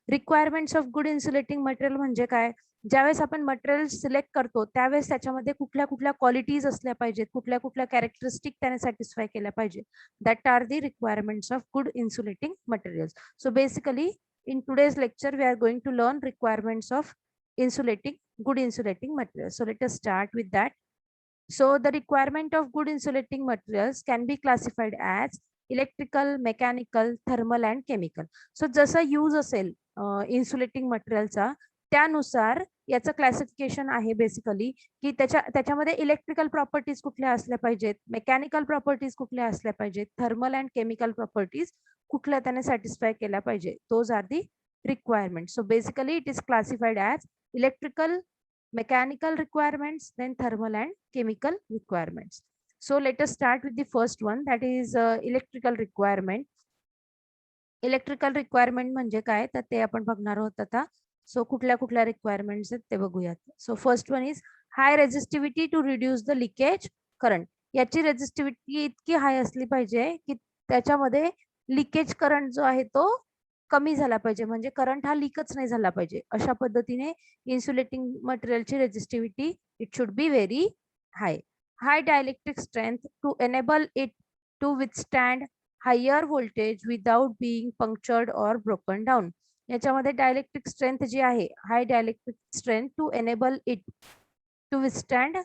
Requirements of good insulating material म्हणजे काय? ज्यावेळेस आपण मटेरियल सिलेक्ट करतो त्यावेळेस त्याच्यामध्ये कुठल्या कुठल्या क्वालिटीज असल्या पाहिजेत, कुठल्या कुठल्या कॅरेक्टरिस्टिक त्याने सॅटिस्फाय केल्या पाहिजे. That are the requirements of good insulating materials. So basically in today's lecture we are going to learn requirements of good insulating materials. So let us start with that. So the requirement of good insulating materials can be classified as electrical, mechanical, thermal and chemical. So जसा use असेल insulating मटेरियलचा त्यानुसार याचं classification आहे basically की त्याच्यामध्ये electrical properties कुठल्या असल्या पाहिजेत, मेकॅनिकल प्रॉपर्टीज कुठल्या असल्या पाहिजेत, थर्मल अँड केमिकल प्रॉपर्टीज कुठल्या त्याने सॅटिस्फाय केल्या पाहिजे. Those are the requirement. So basically it is classified as electrical, mechanical requirements, then thermal and chemical requirements. So let us start with the first one, that is electrical requirement. Electrical requirement म्हणजे काय तर ते आपण बघणार आहोत आता. So कुठल्या कुठल्या रिक्वायरमेंट्स आहेत ते बघूयात. So first one is high resistivity to reduce the leakage current. याची रेजिस्टिव्हिटी इतकी हाय असली पाहिजे की त्याच्यामध्ये लिकेज करंट जो आहे तो कमी झाला पाहिजे, म्हणजे करंट हा लीकच नाही झाला पाहिजे. अशा पद्धतीने इन्सुलेटिंग मटेरियलची resistivity it should be very high. High dielectric strength to enable it to withstand higher voltage without being punctured or broken down. याच्यामध्ये डायलेक्ट्रिक स्ट्रेंथ जी आहे, high dielectric strength to enable it to withstand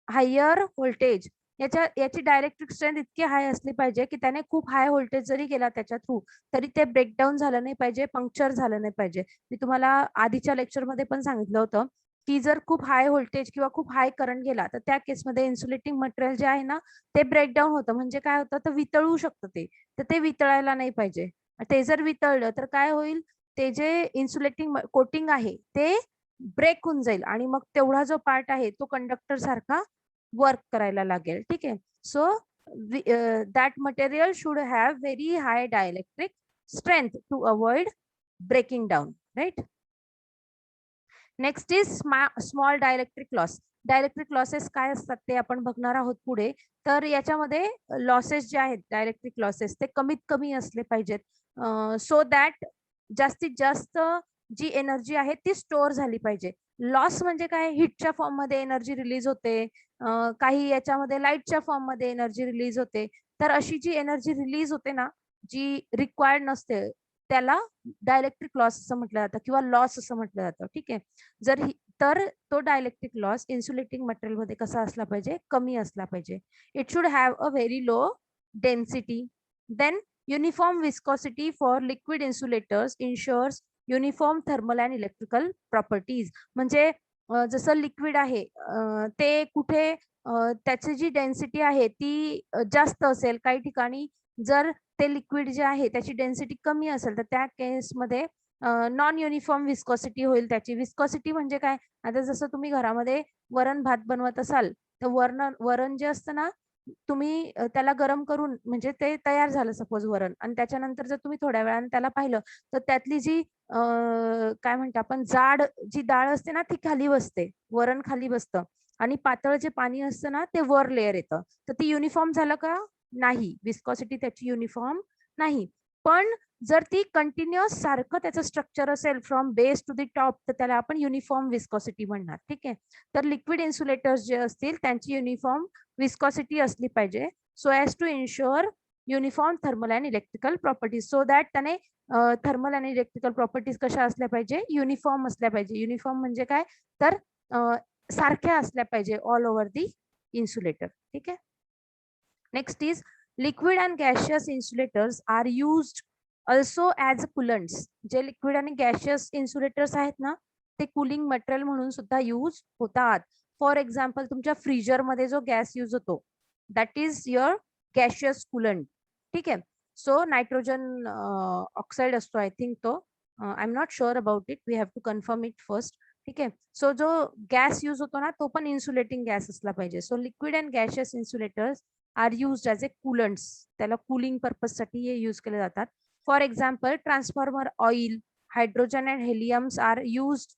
higher voltage. याची dielectric strength इतकी high असली पाहिजे की त्याने खूप हाय व्होल्टेज जरी गेला त्याच्या थ्रू तरी ते ब्रेकडाऊन झालं नाही पाहिजे, पंक्चर झालं नाही पाहिजे. मी तुम्हाला आधीच्या लेक्चरमध्ये पण सांगितलं होतं की जर खूप हाय व्होल्टेज किंवा खूप हाय करंट गेला तर त्या केसमध्ये इन्सुलेटिंग मटेरियल जे आहे ना ते ब्रेकडाऊन होतं. म्हणजे काय होतं तर वितळू शकतं ते, तर ते वितळायला नाही पाहिजे. ते जर वितळलं तर काय होईल, ते जे इन्सुलेटिंग कोटिंग आहे ते ब्रेक होऊन जाईल आणि मग तेवढा जो पार्ट आहे तो कंडक्टर सारखा वर्क करायला लागेल. ठीक आहे. So that material should have very high dielectric strength to avoid breaking down, right. Next is small dielectric loss. Dielectric losses काय असतात ते आपण बघणार आहोत पुढे. तर याच्यामध्ये लॉसेस जे आहेत डायलेक्ट्रिक लॉसेस ते कमीत कमी असले पाहिजेत, सो दॅट जास्तीत जास्त जी एनर्जी आहे ती स्टोअर झाली पाहिजे. लॉस म्हणजे काय, हिटच्या फॉर्म मध्ये एनर्जी रिलीज होते, काही याच्यामध्ये लाईटच्या फॉर्म मध्ये एनर्जी रिलीज होते. तर अशी जी एनर्जी रिलीज होते ना जी रिक्वायर्ड नसते त्याला डायलेक्ट्रिक लॉस असं म्हटलं जातं किंवा लॉस असं म्हटलं जातं. ठीक आहे. तर तो डायलेक्ट्रिक लॉस इन्सुलेटिंग मटेरियल मध्ये कसा असला पाहिजे, कमी असला पाहिजे. It should have a very low density. Then uniform viscosity for liquid insulators ensures uniform thermal and electrical properties. म्हणजे जसं लिक्विड आहे ते कुठे त्याची जी डेन्सिटी आहे ती जास्त असेल, काही ठिकाणी जर ते लिक्विड जे आहे त्याची डेन्सिटी कमी असेल तर त्या केसमध्ये नॉन युनिफॉर्म विस्कॉसिटी होईल त्याची. विस्कॉसिटी म्हणजे काय, आता जसं तुम्ही घरामध्ये वरण भात बनवत असाल तर वरण जे असतं ना तुम्ही त्याला गरम करून म्हणजे ते तयार झालं सपोज वरण, आणि त्याच्यानंतर जर तुम्ही थोड्या वेळाने त्याला पाहिलं तर त्यातली जी काय म्हणतो आपण जाड जी डाळ असते ना ती खाली बसते, वरण खाली बसतं आणि पातळ जे पाणी असतं ना ते वर लेअर येतं. तर ती युनिफॉर्म झालं का, नाही, विस्कॉसिटी त्याची युनिफॉर्म नाही. पण जर ती कंटिन्युअस सारखं त्याचं स्ट्रक्चर असेल from base to the top तर त्याला आपण युनिफॉर्म विस्कॉसिटी म्हणणार. ठीक आहे. तर लिक्विड इन्सुलेटर्स जे असतील त्यांची युनिफॉर्म विस्कॉसिटी असली पाहिजे, so as to ensure uniform thermal and electrical properties. So that त्याने थर्मल आणि इलेक्ट्रिकल प्रॉपर्टीज कशा असल्या पाहिजे, युनिफॉर्म असल्या पाहिजे. युनिफॉर्म म्हणजे काय तर सारख्या असल्या पाहिजे ऑल ओव्हर दी इन्सुलेटर. ठीक आहे. Next is liquid and gaseous insulators are used also as coolants. जे लिक्विड आणि गॅशियस इन्सुलेटर्स आहेत ना ते कूलिंग मटेरियल म्हणून सुद्धा यूज होतात. फॉर एक्झाम्पल तुमच्या फ्रीजर मध्ये जो गॅस यूज होतो that is your gaseous coolant. ठीक आहे. सो नायट्रोजन ऑक्साइड असतो आय थिंक तो, I am not sure about it, we have to confirm it first. ठीक आहे. सो जो गॅस यूज होतो ना तो पण इन्सुलेटिंग गॅस असला पाहिजे. So liquid and gaseous insulators are used as a coolants. त्याला कूलिंग पर्पज साठी हे यूज केले जातात. For example transformer oil, hydrogen and heliums are used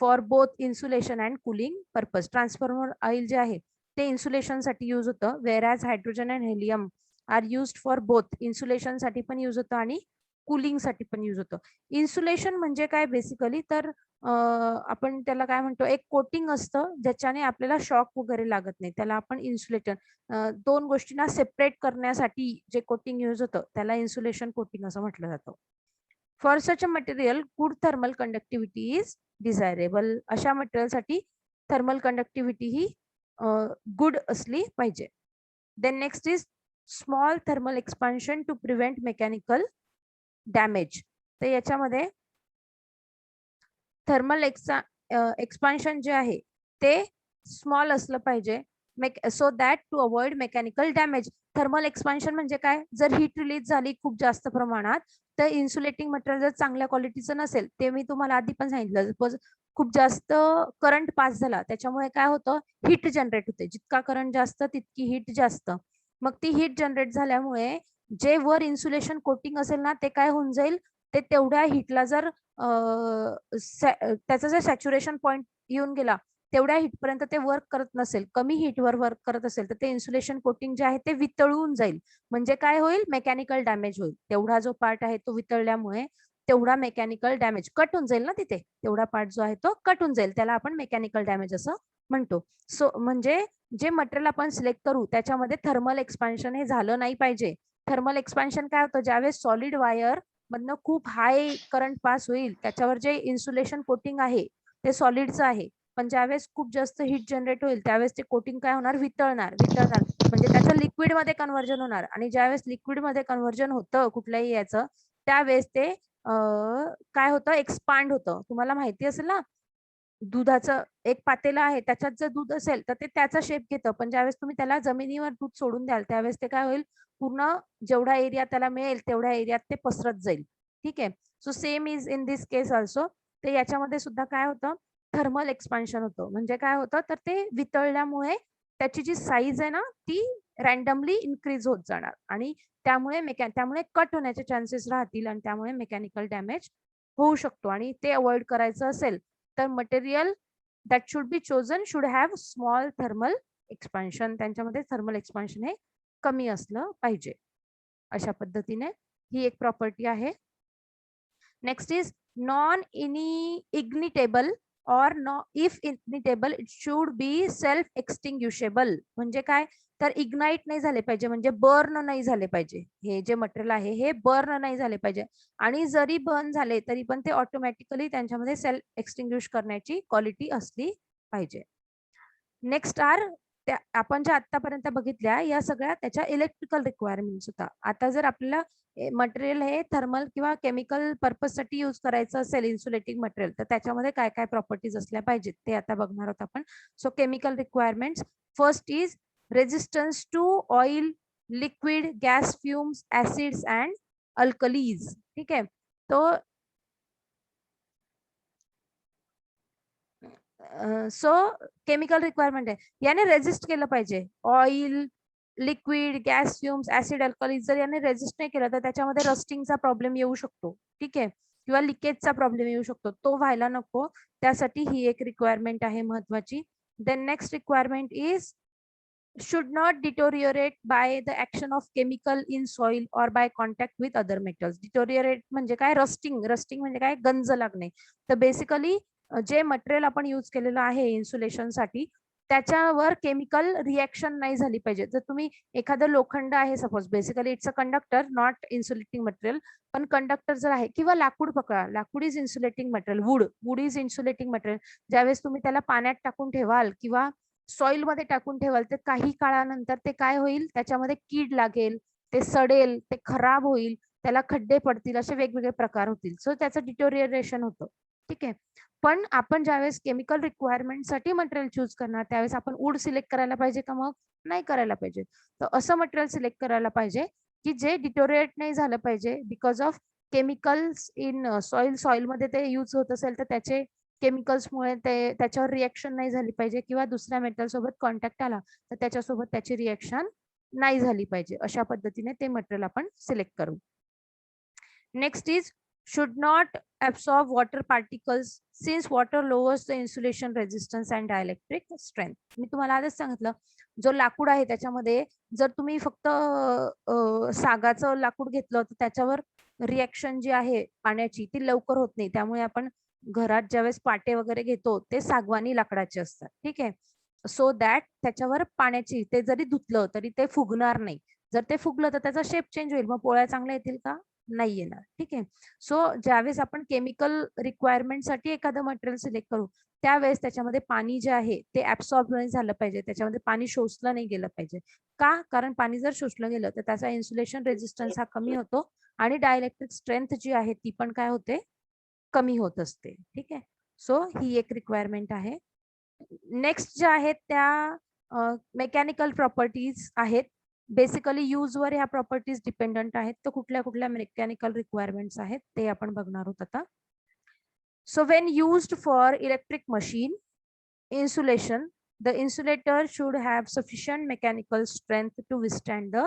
for both insulation and cooling purpose. Transformer oil जे आहे ते इन्सुलेशन साठी use होतं, where as hydrogen and helium are used for both, insulation साठी पण यूज होतं आणि कूलिंगसाठी पण यूज होतं. इन्सुलेशन म्हणजे काय बेसिकली तर आपण त्याला काय म्हणतो, एक कोटिंग असतं ज्याच्याने आपल्याला शॉक वगैरे लागत नाही. त्याला आपण इन्सुलेटर 2 गोष्टींना सेपरेट करण्यासाठी जे कोटिंग यूज होतं त्याला इन्सुलेशन कोटिंग असं म्हटलं जातं. For such a material good thermal conductivity is desirable. अशा मटेरियलसाठी थर्मल कंडक्टिव्हिटी ही गुड असली पाहिजे. Then next is small thermal expansion to prevent mechanical damage. तर याच्यामध्ये थर्मल एक्सपान्शन जे आहे ते स्मॉल असलं पाहिजे so that to avoid mechanical damage. Thermal expansion म्हणजे काय, जर हीट रिलीज झाली खूप जास्त प्रमाणात तर इन्सुलेटिंग मटेरियल जर चांगल्या क्वालिटीचं नसेल, ते मी तुम्हाला आधी पण सांगितलं, सपोज खूप जास्त करंट पास झाला त्याच्यामुळे काय होतं, हीट जनरेट होते. जितका करंट जास्त तितकी हीट जास्त. मग ती हीट जनरेट झाल्यामुळे जे वर इन्सुलेशन कोटिंग असेल ना ते काय होऊन जाईल, ते तेवढ्या हीटला जर त्याचा जर सॅच्युरेशन पॉईंट येऊन गेला तेवढ्या हीटपर्यंत ते वर्क करत नसेल, कमी हीटवर वर्क करत असेल तर ते इन्सुलेशन कोटिंग जे आहे ते वितळून जाईल. म्हणजे काय होईल, मेकॅनिकल डॅमेज होईल. तेवढा जो पार्ट आहे तो वितळल्यामुळे तेवढा मेकॅनिकल डॅमेज कट होऊन जाईल ना, तिथे तेवढा पार्ट जो आहे तो कट होऊन जाईल. त्याला आपण मेकॅनिकल डॅमेज असं म्हणतो. सो म्हणजे जे मटेरियल आपण सिलेक्ट करू त्याच्यामध्ये थर्मल एक्सपान्शन हे झालं नाही पाहिजे. थर्मल एक्सपान्शन काय होतं, ज्यावेळेस सॉलिड वायर मधनं खूप हाय करंट पास होईल, त्याच्यावर जे इन्सुलेशन कोटिंग आहे ते सॉलिडचं आहे, पण ज्यावेळेस खूप जास्त हीट जनरेट होईल त्यावेळेस ते कोटिंग काय होणार, वितळणार. म्हणजे त्याचं लिक्विड मध्ये कन्व्हर्जन होणार. आणि ज्यावेळेस लिक्विड मध्ये कन्व्हर्जन होतं कुठल्याही याचं, त्यावेळेस ते काय होतं, एक्सपांड होतं. तुम्हाला माहिती असेल ना, दुधाचं एक पातेलं आहे, त्याच्यात जर दूध असेल तर ते त्याचा शेप घेतं, पण ज्यावेळेस तुम्ही त्याला जमिनीवर दूध सोडून द्याल त्यावेळेस ते काय होईल, पूर्ण जेवढा एरिया त्याला मिळेल तेवढ्या एरियात ते पसरत जाईल. ठीक आहे. So same is in this case also. तर याच्यामध्ये सुद्धा काय होतं, थर्मल एक्सपान्शन होतं. म्हणजे काय होतं, तर ते वितळल्यामुळे त्याची जी साईज आहे ना ती रॅन्डमली इन्क्रीज होत जाणार आणि त्यामुळे कट होण्याचे चान्सेस राहतील आणि त्यामुळे मेकॅनिकल डॅमेज होऊ शकतो. आणि ते अवॉइड करायचं असेल तर material that should be chosen should have small thermal expansion. त्यांच्यामध्ये थर्मल एक्सपान्शन हे कमी असलं पाहिजे. अशा पद्धतीने ही एक प्रॉपर्टी आहे. Next is non ignitable or if ignitable it should be self extinguishable. म्हणजे काय, तर इग्नाइट नाही झाले पाहिजे, म्हणजे बर्न नाही झाले पाहिजे. हे जे मटेरियल आहे हे बर्न नाही झाले पाहिजे. आणि जरी बर्न झाले तरी पण ते ऑटोमॅटिकली त्यांच्यामध्ये सेल्फ एक्सटिंग्विश करण्याची क्वालिटी असली पाहिजे. नेक्स्ट आर आपण ज्या आतापर्यंत बघितल्या या सगळ्या त्याच्या इलेक्ट्रिकल रिक्वायरमेंट्स होता. आता जर आपल्याला मटेरियल हे थर्मल किंवा केमिकल पर्पज साठी यूज करायचं असेल इन्सुलेटिंग मटेरियल, तर त्याच्यामध्ये काय काय प्रॉपर्टीज असल्या पाहिजेत ते आता बघणार आहोत आपण. So chemical requirements, first is resistance to oil, liquid, gas, fumes, acids and alkalis. ठीक आहे. तो सो केमिकल रिक्वायरमेंट आहे, याने रेजिस्ट केलं पाहिजे. Oil, liquid, gas, fumes, acid, alkalis जर याने रेजिस्ट नाही केलं तर त्याच्यामध्ये रस्टिंगचा प्रॉब्लेम येऊ शकतो. ठीक आहे. किंवा लिकेजचा प्रॉब्लेम येऊ शकतो, तो व्हायला नको. त्यासाठी ही एक रिक्वायरमेंट आहे महत्वाची. Then next requirement is should not deteriorate by the action of chemical in soil or by contact with other metals. Deteriorate म्हणजे काय, रस्टिंग म्हणजे काय, गंज लागणे. तर बेसिकली जे मटेरियल आपण यूज केलेलं आहे इन्सुलेशन साठी त्याच्यावर केमिकल रिएक्शन नाही झाली पाहिजे. जर तुम्ही एखादं लोखंड आहे suppose, basically it's a conductor not insulating material, पण कंडक्टर जर आहे, किंवा लाकूड पकडा, लाकूड is insulating material, wood is insulating material. ज्यावेळेस तुम्ही त्याला पाण्यात टाकून ठेवाल किंवा सॉइल मध्ये टाकून ठेवाल तर काही काळानंतर ते काय होईल, त्याच्यामध्ये कीड लागेल, ते सडेल, ते खराब होईल, त्याला खड्डे पडतील, असे वेगवेगळे प्रकार होतील. सो त्याचं डिटोरिएशन होतं. ठीक आहे. पण आपण ज्यावेळेस केमिकल रिक्वायरमेंट साठी मटेरियल चूज करणार त्यावेळेस आपण वूड सिलेक्ट करायला पाहिजे का, मग नाही करायला पाहिजे. तर असं मटेरियल सिलेक्ट करायला पाहिजे की जे डिटोरिएट नाही झालं पाहिजे because of chemicals in soil मध्ये ते यूज होत असेल तर त्याचे केमिकल्समुळे ते त्याच्यावर रिएक्शन नाही झाली पाहिजे, किंवा दुसऱ्या मेटल सोबत कॉन्टॅक्ट आला तर त्याच्यासोबत त्याची रिएक्शन नाही झाली पाहिजे. अशा पद्धतीने ते मटेरियल आपण सिलेक्ट करू. Next is should not absorb water particles since water lowers the insulation resistance and dielectric strength. मी तुम्हाला आधीच सांगितलं, जो लाकूड आहे त्याच्यामध्ये जर तुम्ही फक्त सागाचं लाकूड घेतलं तर त्याच्यावर रिएक्शन जी आहे पाण्याची ती लवकर होत नाही. त्यामुळे आपण घरात ज्यावेळेस पाटे वगैरे घेतो ते सागवानी लाकडाचे असतात. ठीक आहे. सो दॅट त्याच्यावर पाण्याची ते जरी धुतलं तरी ते फुगणार नाही. जर ते फुगलं तर त्याचा शेप चेंज होईल. मग पोळ्या चांगल्या येतील का? नाही येणार. ठीक आहे. सो ज्यावेळेस आपण केमिकल रिक्वायरमेंटसाठी एखादं मटेरियल सिलेक्ट करू त्यावेळेस त्याच्यामध्ये पाणी जे आहे ते ऍब्सॉर्ब नाही झालं पाहिजे. त्याच्यामध्ये पाणी शोषलं नाही गेलं पाहिजे. का? कारण पाणी जर शोषलं गेलं तर त्याचा इन्सुलेशन रेजिस्टन्स हा कमी होतो आणि डायलेक्ट्रिक स्ट्रेंथ जी आहे ती पण काय होते? कमी होत असते. ठीक आहे. सो ही एक रिक्वायरमेंट आहे. नेक्स्ट ज्या आहेत त्या मेकॅनिकल प्रॉपर्टीज आहेत. बेसिकली यूजवर ह्या प्रॉपर्टीज डिपेंडंट आहेत. तर कुठल्या कुठल्या मेकॅनिकल रिक्वायरमेंट्स आहेत ते आपण बघणार आहोत आता. So when used for electric machine insulation, the insulator should have sufficient mechanical strength to withstand the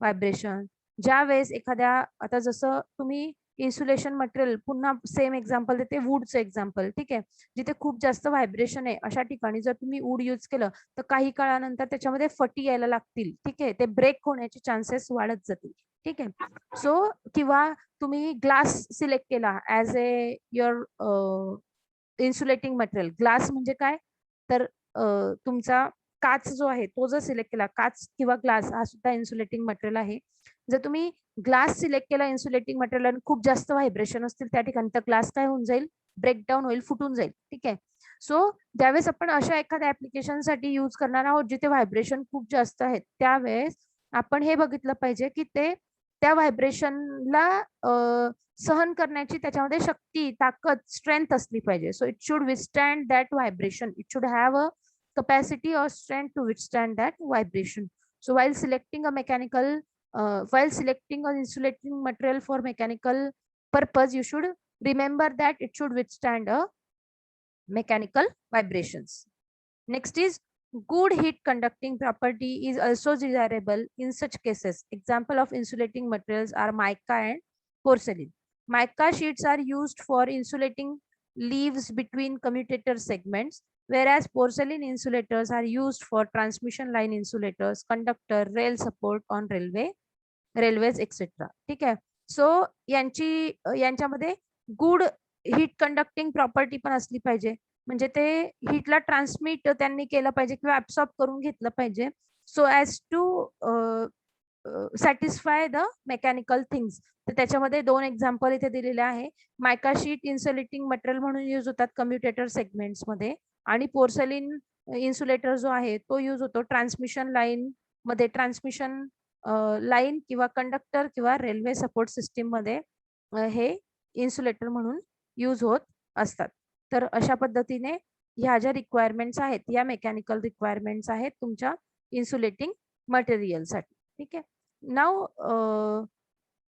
vibration. ज्या वेळेस एखाद्या आता जसं तुम्ही इन्सुलेशन मटेरियल पुन्हा सेम एक्झाम्पल देते वूडचं एक्झाम्पल. ठीक आहे. जिथे खूप जास्त व्हायब्रेशन आहे अशा ठिकाणी जर तुम्ही वूड यूज केलं तर काही काळानंतर त्याच्यामध्ये फटी यायला लागतील. ठीक आहे. ते ब्रेक होण्याचे चान्सेस वाढत जातील. ठीक आहे. सो किंवा तुम्ही ग्लास सिलेक्ट केला as a your insulating material. Glass म्हणजे काय? तर तुमचा काच जो आहे तो जर सिलेक्ट केला, काच किंवा ग्लास हा सुद्धा इन्सुलेटिंग मटेरियल आहे. जर तुम्ही ग्लास सिलेक्ट केला इन्सुलेटिंग मटेरियल आणि खूप जास्त व्हायब्रेशन असतील त्या ठिकाणी तर ग्लास काय होऊन जाईल? ब्रेकडाऊन होईल, फुटून जाईल. ठीक आहे. सो ज्यावेळेस आपण अशा एखाद्या ऍप्लिकेशनसाठी यूज करणार आहोत जिथे व्हायब्रेशन खूप जास्त आहेत त्यावेळेस आपण हे बघितलं पाहिजे की ते त्या व्हायब्रेशनला सहन करण्याची त्याच्यामध्ये शक्ती, ताकद, स्ट्रेंथ असली पाहिजे. So it should withstand that vibration. It should have a capacity or strength to withstand that vibration. So while selecting an insulating material for mechanical purpose, you should remember that it should withstand a mechanical vibrations. Next is good heat conducting property is also desirable in such cases. Example of insulating materials are mica and porcelain. Mica sheets are used for insulating leaves between commutator segments, whereas porcelain insulators are used for transmission line insulators, conductor, rail support on railways, etc. ठीक आहे. So यांच्यामध्ये good heat conducting property पण असली पाहिजे. म्हणजे ते हीटला transmit त्यांनी केलं पाहिजे किंवा ऍब्सॉर्ब करून घेतलं पाहिजे. So as to satisfy the mechanical things. तर त्याच्यामध्ये 2 एक्झाम्पल इथे दिलेले आहे. मायका शीट इन्सुलेटिंग मटेरियल म्हणून यूज होतात कम्युटेटर सेगमेंट्स मध्ये आणि पोर्सलिन इन्सुलेटर जो आहे तो यूज होतो ट्रान्समिशन लाईन मध्ये. ट्रान्समिशन लाईन किंवा कंडक्टर किंवा रेल्वे सपोर्ट सिस्टीम मध्ये हे इन्सुलेटर म्हणून यूज होत असतात. तर अशा पद्धतीने ह्या ज्या रिक्वायरमेंट्स आहेत या मेकॅनिकल रिक्वायरमेंट्स आहेत तुमच्या इन्सुलेटिंग मटेरियलसाठी. ठीक आहे. Now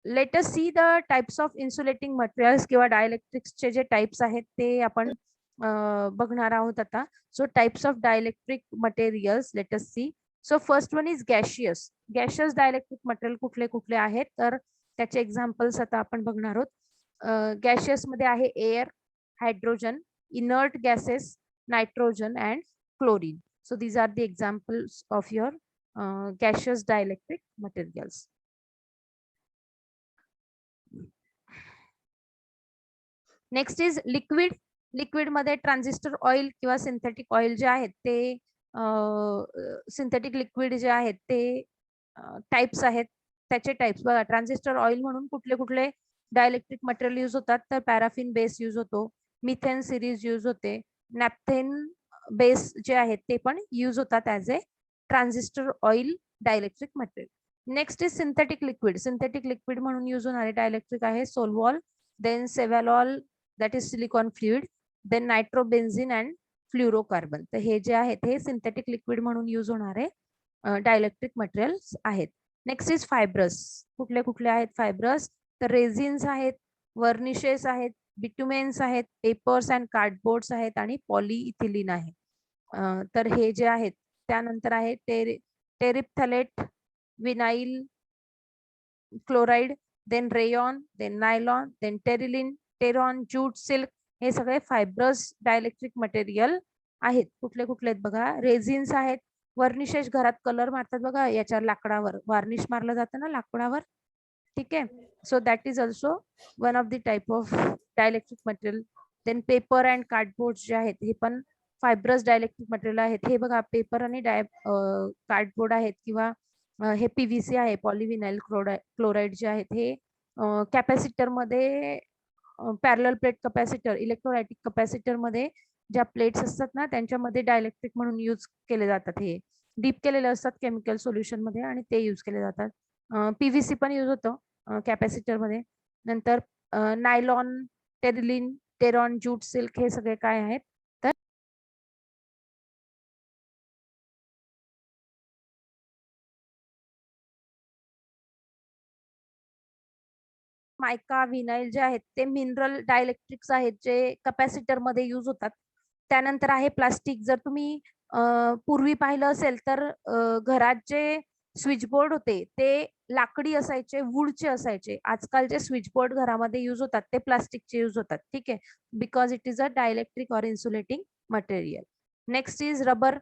let us see the types of insulating materials किंवा डायइलेक्ट्रिक्सचे जे टाइप्स आहेत ते आपण बघणार आहोत आता. So types of dielectric materials let us see. So first one is gaseous. Gaseous dielectric material कुठले कुठले आहेत तर त्याचे एक्झाम्पल्स आता आपण बघणार आहोत. गॅशियस मध्ये आहे air, hydrogen, inert gases, nitrogen and chlorine. So these are the examples of your gaseous dielectric materials. Next is liquid. Liquid मध्ये ट्रान्झिस्टर ऑइल किंवा सिंथेटिक ऑइल जे आहेत ते सिंथेटिक लिक्विड जे आहेत ते टाइप्स आहेत. त्याचे टाइप्स बघा. ट्रान्झिस्टर ऑइल म्हणून कुठले कुठले डायइलेक्ट्रिक मटेरियल यूज होतात तर पॅराफिन बेस यूज होतो, मिथेन सिरीज यूज होते, नॅप्थेन बेस जे आहेत ते पण यूज होतात as a transistor oil dielectric material. Next is synthetic liquid. Synthetic liquid म्हणून यूज होणारे डायइलेक्ट्रिक आहे सोलवॉल, देन सेव्हलॉल that is silicone fluid, then nitrobenzene and fluorocarbon. तर हे जे आहेत हे सिंथेटिक लिक्विड म्हणून यूज होणारे डायइलेक्ट्रिक मटेरियल्स आहेत. Next is fibrous. कुठले कुठले आहेत फायब्रस तर रेझिन्स आहेत, वर्निशेस आहेत, बिट्युमेन्स आहेत, पेपर्स अँड कार्डबोर्ड्स आहेत आणि पॉलीइथिलीन आहे. तर हे जे आहेत त्यानंतर आहे terephthalate, vinyl chloride, then rayon, then nylon, then terylene, Tayron, jute, silk. हे सगळे फायब्रस डायइलेक्ट्रिक मटेरियल आहेत. कुठले कुठले आहेत बघा. रेझिन्स आहेत, वर्निशेस घरात कलर मारतात बघा याच्यावर लाकडावर वार्निश मारलं जातं ना लाकडावर. ठीक आहे. So that is also one of the type of dielectric material. Then paper and cardboard जे आहेत हे पण फायब्रस डायलेक्ट्रिक मटेरियल आहेत. हे बघा पेपर आणि कार्डबोर्ड आहेत किंवा हे पीव्हीसी आहे, पॉलिव्हिनाइल क्लोराइड जे आहेत हे कॅपॅसिटर मध्ये parallel plate capacitor, electrolytic capacitor मध्ये ज्या प्लेट्स असतात ना त्यांच्यामध्ये डायलेक्ट्रिक म्हणून यूज केले जातात. हे डीप केलेले असतात केमिकल सोल्युशन मध्ये आणि ते यूज केले जातात. पीव्हीसी पण यूज होतं कॅपॅसिटर मध्ये. नंतर nylon, terylene, Tayron, jute silk हे सगळे काय आहेत तर मायका, विनाइल जे आहेत ते मिनरल डायलेक्ट्रिक्स आहेत जे कॅपॅसिटर मध्ये यूज होतात. त्यानंतर आहे प्लास्टिक. जर तुम्ही पूर्वी पाहिलं असेल तर घरात जे स्विचबोर्ड होते ते लाकडी असायचे, वूडचे असायचे. आजकाल जे स्विचबोर्ड घरामध्ये यूज होतात ते प्लास्टिकचे यूज होतात. ठीक आहे, because it is a dielectric or insulating material. Next is rubber.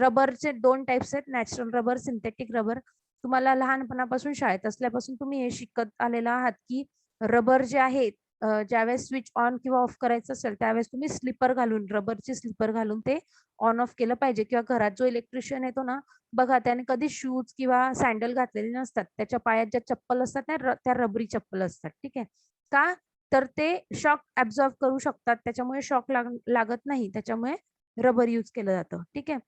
रबरचे दोन टाइप्स आहेत, नॅचरल रबर, सिंथेटिक रबर. तुम्हाला लहानपणापासून शाळेत असल्यापासून तुम्ही हे शिकत आलेला आहात की रबर जे आहे ज्यावेळेस स्विच ऑन किंवा ऑफ करायचं असेल त्यावेळेस तुम्ही स्लीपर घालून, रबरची स्लीपर घालून ते ऑन ऑफ केलं पाहिजे. किंवा घरात जो इलेक्ट्रिशियन येतो ना बघा त्याने कधी शूज किंवा सँडल घातलेले नसतात, त्याच्या पायात ज्या चप्पल असतात ना त्या रबरी चप्पल असतात. ठीक आहे, का तर ते शॉक ऍब्झॉर्ब करू शकतात, त्याच्यामुळे शॉक लागत नाही, त्याच्यामुळे रबर यूज केलं जातं. ठीक आहे.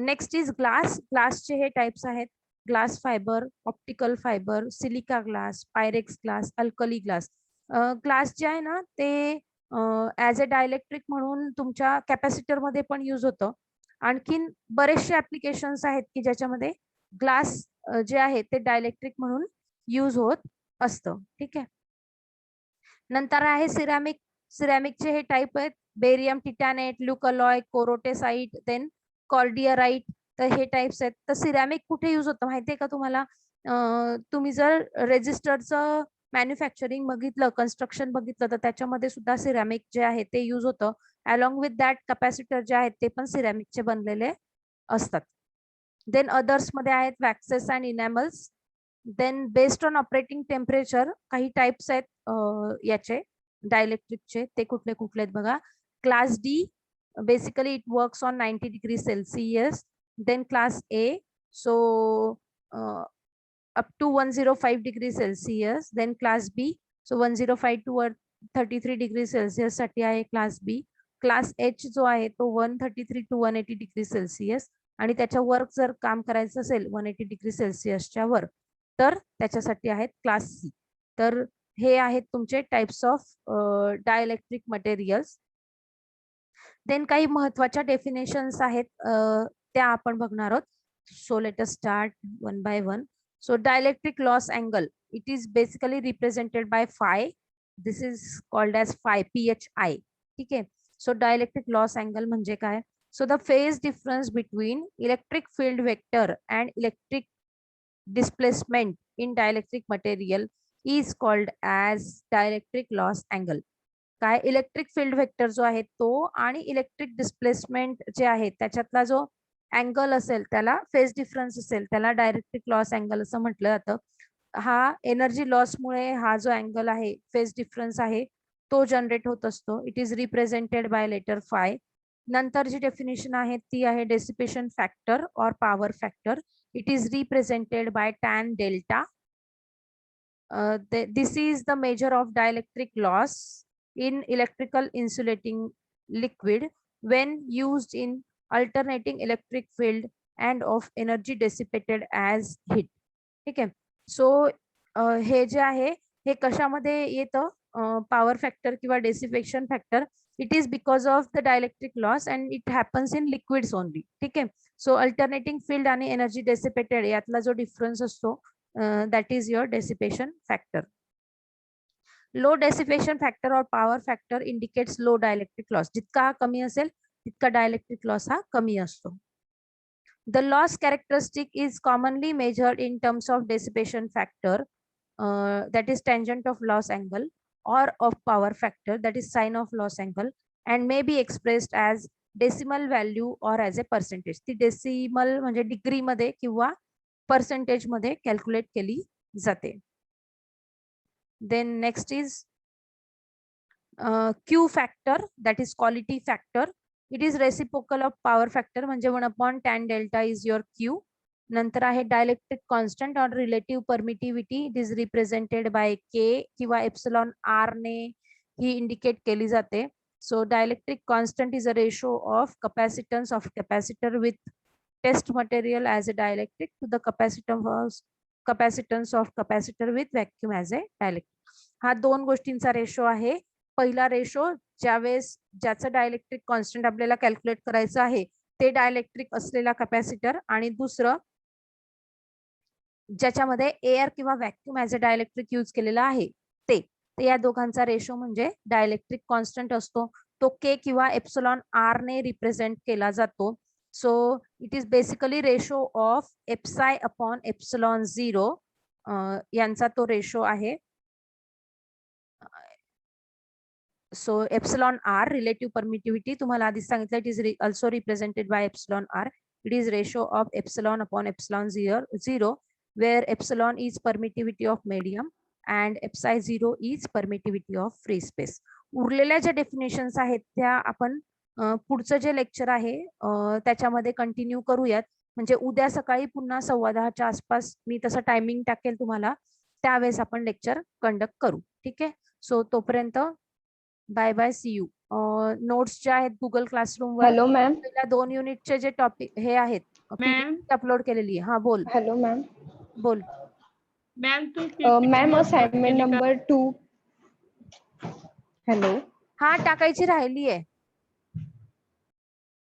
Next is glass. ग्लासचे हे टाइप्स आहेत, glass fibre, optical fibre, silica glass, Pyrex glass, alkali glass. Glass जे आहे ना ते ऍज अ डायलेक्ट्रिक म्हणून तुमच्या कॅपॅसिटर मध्ये पण यूज होतं. आणखीन बरेचसे ऍप्लिकेशन्स आहेत की ज्याच्यामध्ये ग्लास जे आहे ते डायलेक्ट्रिक म्हणून यूज होत असतं. ठीक आहे. नंतर आहे सिरॅमिक. सिरॅमिकचे हे टाईप आहेत, बेरियम टिटॅनेट, ल्युकलॉय, कोरोटेसाइट, देन कॉर्डियराइट. तर हे टाइप्स आहेत. तर सिरॅमिक कुठे यूज होतं माहितीये का तुम्हाला? तुम्ही जर रेजिस्टरचं मॅन्युफॅक्चरिंग बघितलं, कन्स्ट्रक्शन बघितलं तर त्याच्यामध्ये सुद्धा सिरॅमिक जे आहे ते यूज होतं. अलॉंग विथ दॅट कॅपॅसिटर जे आहेत ते पण सिरॅमिकचे बनलेले असतात. देन अदर्स मध्ये आहेत waxes and enamels. Then based on operating temperature काही टाइप्स आहेत याचे डायलेक्ट्रिकचे. ते कुठले कुठले आहेत बघा. Class D, basically it works on 90 degrees Celsius. Then class A, so up to 105 degrees Celsius. Then class B, so 105 to 33 degrees Celsius साठी आहे class B. क्लास H जो आहे तो 133 to 180 डिग्री सेल्सिअस आणि त्याच्या वर जर काम करायचं असेल 180 डिग्री सेल्सिअसच्या वर तर त्याच्यासाठी आहेत क्लास C. तर हे आहेत तुमचे types of dielectric materials. Then काही महत्वाच्या डेफिनेशन्स आहेत त्या आपण बघणार आहोत. So let us start one by one. So dielectric loss angle, it is basically represented by phi. This is called as phi, PHI. ठीक आहे. सो डायलेक्ट्रिक लॉस अँगल म्हणजे काय? So the phase difference between electric field vector and electric displacement in dielectric material is called as dielectric loss angle. काय? Electric field vector जो आहे तो आणि electric displacement जे आहे त्याच्यातला जो अँगल असेल त्याला फेज डिफरन्स असेल त्याला डायलेक्ट्रिक लॉस अँगल असं म्हटलं जातं. हा एनर्जी लॉस मुळे हा जो अँगल आहे, फेज डिफरन्स आहे, तो जनरेट होत असतो. It is represented by letter phi. नंतर जी डेफिनेशन आहे ती आहे डेसिपेशन फॅक्टर और power factor. It is represented by tan delta. This is the measure of dielectric loss in electrical insulating liquid when used in alternating electric field and of energy dissipated as heat. ठीक आहे. So हे जे आहे हे कशामध्ये येतं? Power factor किंवा dissipation factor. It is because of the dielectric loss and it happens in liquids only. ठीक आहे. सो अल्टरनेटिंग फील्ड आणि एनर्जी डेसिपेटेड यातला जो डिफरन्स असतो that is your dissipation factor. Low dissipation factor और power factor indicates low dielectric loss. जितका हा कमी असेल तितका डायलेक्ट्रिक लॉस हा कमी असतो. The loss characteristic is commonly measured in terms of dissipation factor that is tangent of loss angle or of power factor that is sine of loss angle and may be expressed as decimal value or as a percentage. ती decimal म्हणजे degree मध्ये किंवा percentage मध्ये calculate केली जाते. Then next is Q factor, that is quality factor. It is reciprocal of power factor, म्हणजे 1/tan delta is your Q. नंतर आहे डायलेक्ट्रिक कॉन्स्टंट और relative permittivity. It is represented bye K किंवा epsilon R ने ही indicate केली जाते. So dielectric constant is a ratio of capacitance of capacitor with test material as a dielectric to the capacitance of capacitor with vacuum as a dielectric. हा दोन गोष्टींचा ratio आहे. पहिला ratio ज्यावेळेस ज्याचं डायलेक्ट्रिक कॉन्स्टंट आपल्याला कॅल्क्युलेट करायचं आहे ते डायलेक्ट्रिक असलेला कॅपॅसिटर, आणि दुसरं ज्याच्यामध्ये एअर किंवा vacuum as a dielectric use केलेला आहे ते या दोघांचा रेशो म्हणजे डायलेक्ट्रिक कॉन्स्टंट असतो. तो के किंवा एप्सिलॉन आर ने रिप्रेझेंट केला जातो. So it is basically ratio of epsilon upon epsilon 0 यांचा तो रेशो आहे. So epsilon r relative permittivity तुम्हाला आधीच सांगितलं, it is also represented by epsilon r. It is ratio of epsilon upon epsilon 0 where epsilon is permittivity of medium and epsilon 0 is permittivity of free space. उरलेल्या ज्या definitions आहेत त्या आपण पुढचं जे लेक्चर आहे त्याच्यामध्ये कंटिन्यू करूयात. म्हणजे उद्या सकाळी पुन्हा 10:15च्या आसपास मी तसं टायमिंग टाकेल तुम्हाला, त्यावेळेस आपण लेक्चर कंडक्ट करू. ठीक आहे. सो तोपर्यंत bye bye, see you. Notes ज्या आहेत गुगल क्लासरूम वर हॅलो मॅम. पहिल्या 2 युनिटचे जे टॉपिक हे आहेत अपलोड केलेली आहे. हा बोल. Hello ma'am. बोल मॅम असाइनमेंट नंबर 2. हॅलो. हा टाकायची राहिली आहे.